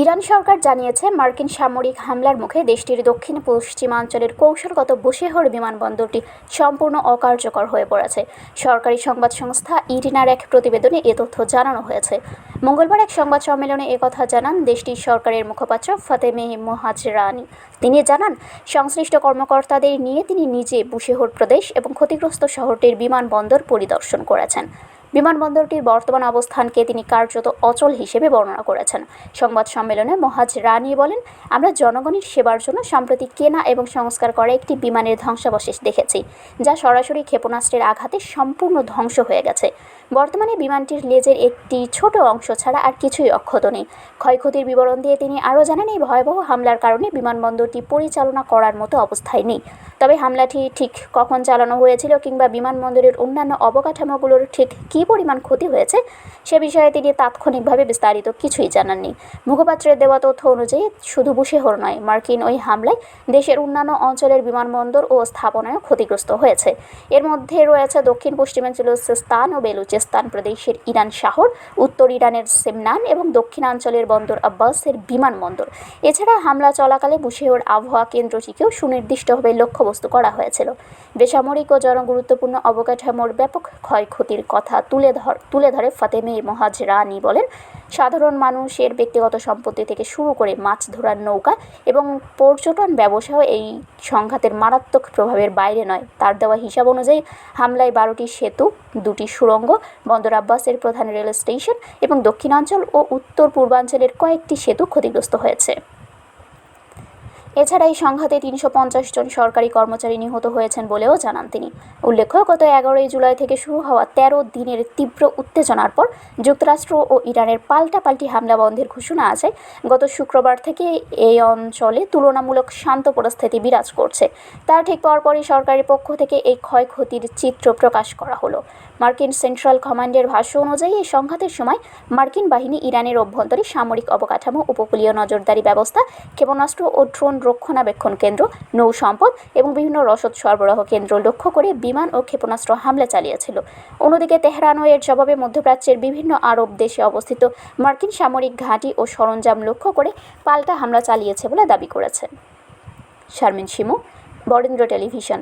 Iran সরকার জানিয়েছে, মার্কিন সামরিক হামলার মুখে দেশটির দক্ষিণ পশ্চিমাঞ্চলের কৌশলগত বুশেহর বিমানবন্দরটি সম্পূর্ণ অকার্যকর হয়ে পড়েছে। সরকারি সংবাদ সংস্থা ইরিনার এক প্রতিবেদনে এ তথ্য জানানো হয়েছে। মঙ্গলবার এক সংবাদ সম্মেলনে একথা জানান দেশটির সরকারের মুখপাত্র ফাতেমেহ মোহাজেরানি। তিনি জানান, সংশ্লিষ্ট কর্মকর্তাদের নিয়ে তিনি নিজে বুশেহর প্রদেশ এবং ক্ষতিগ্রস্ত শহরটির বিমানবন্দর পরিদর্শন করেছেন। বিমানবন্দরটির বর্তমান অবস্থানকে তিনি কার্যত অচল হিসেবে বর্ণনা করেছেন। সংবাদ সম্মেলনে মোহাজেরানি বলেন, আমরা জনগণের সেবার জন্য সম্প্রতি কেনা এবং সংস্কার করা একটি বিমানের ধ্বংসাবশেষ দেখেছি, যা সরাসরি ক্ষেপণাস্ত্রের আঘাতে সম্পূর্ণ ধ্বংস হয়ে গেছে। বর্তমানে বিমানটির লেজের একটি ছোট অংশ ছাড়া আর কিছুই অক্ষত নেই। ক্ষয়ক্ষতির বিবরণ দিয়ে তিনি আরও জানান, এই ভয়াবহ হামলার কারণে বিমানবন্দরটি পরিচালনা করার মতো অবস্থায় নেই। তবে হামলাটি ঠিক কখন চালানো হয়েছিল কিংবা বিমানবন্দরের অন্যান্য অবকাঠামোগুলোর ঠিক কী পরিমাণ ক্ষতি হয়েছে সে বিষয়ে তিনি তাৎক্ষণিকভাবে বিস্তারিত কিছুই জানাননি। মুখপাত্রের দেওয়া তথ্য অনুযায়ী শুধু বুশেহর নয়, মার্কিন ওই হামলায় দেশের অন্যান্য অঞ্চলের বিমানবন্দর ও স্থাপনায়ও ক্ষতিগ্রস্ত হয়েছে। এর মধ্যে রয়েছে দক্ষিণ পশ্চিমাঞ্চলের সিস্তান ও বেলুচিস্তান প্রদেশের ইরান শহর, উত্তর ইরানের সেমনান এবং দক্ষিণাঞ্চলের বন্দর আব্বাসের বিমানবন্দর। এছাড়া হামলা চলাকালে বুশেহর আবহাওয়া কেন্দ্রটিকেও সুনির্দিষ্টভাবে লক্ষ্যবস্তু করা হয়েছিল। বেসামরিক ও জনগুরুত্বপূর্ণ অবকাঠামোর ব্যাপক ক্ষয়ক্ষতির কথা তুলে ধরে ফাতেমেহ মোহাজেরানি বলেন, সাধারণ মানুষের ব্যক্তিগত সম্পত্তি থেকে শুরু করে মাছ ধরার নৌকা এবং পর্যটন ব্যবসাও এই সংঘাতের মারাত্মক প্রভাবের বাইরে নয়। তার দেওয়া হিসাব অনুযায়ী হামলায় 12টি সেতু, 2টি সুড়ঙ্গ, বন্দর আব্বাসের প্রধান রেল স্টেশন এবং দক্ষিণাঞ্চল ও উত্তর পূর্বাঞ্চলের কয়েকটি সেতু ক্ষতিগ্রস্ত হয়েছে। এছাড়া এই সংঘাতে 350 জন সরকারি কর্মচারী নিহত হয়েছেন বলেও জানান তিনি। উল্লেখ্য, গত 11 জুলাই থেকে শুরু হওয়া 13 দিনের তীব্র উত্তেজনার পর যুক্তরাষ্ট্র ও ইরানের পাল্টাপাল্টি হামলা বন্ধের ঘোষণা আছে। গত শুক্রবার থেকে এই অঞ্চলে তুলনামূলক শান্ত পরিস্থিতি বিরাজ করছে। তার ঠিক পরপরই সরকারের পক্ষ থেকে এই ক্ষয়ক্ষতির চিত্র প্রকাশ করা হলো। মার্কিন সেন্ট্রাল কমান্ডের ভাষ্য অনুযায়ী এই সংঘাতের সময় মার্কিন বাহিনী ইরানের অভ্যন্তরে সামরিক অবকাঠামো, উপকূলীয় নজরদারি ব্যবস্থা, ক্ষেপণাস্ত্র ও ড্রোন রক্ষণাবেক্ষণ কেন্দ্র, নৌ সম্পদ এবং বিভিন্ন রসদ সরবরাহ কেন্দ্র লক্ষ্য করে বিমান ও ক্ষেপণাস্ত্র হামলা চালিয়েছিল। অন্যদিকে তেহরানও এর জবাবে মধ্যপ্রাচ্যের বিভিন্ন আরব দেশে অবস্থিত মার্কিন সামরিক ঘাঁটি ও সরঞ্জাম লক্ষ্য করে পাল্টা হামলা চালিয়েছে বলে দাবি করেছে। শারমিন শিমু, বরেন্দ্র টেলিভিশন।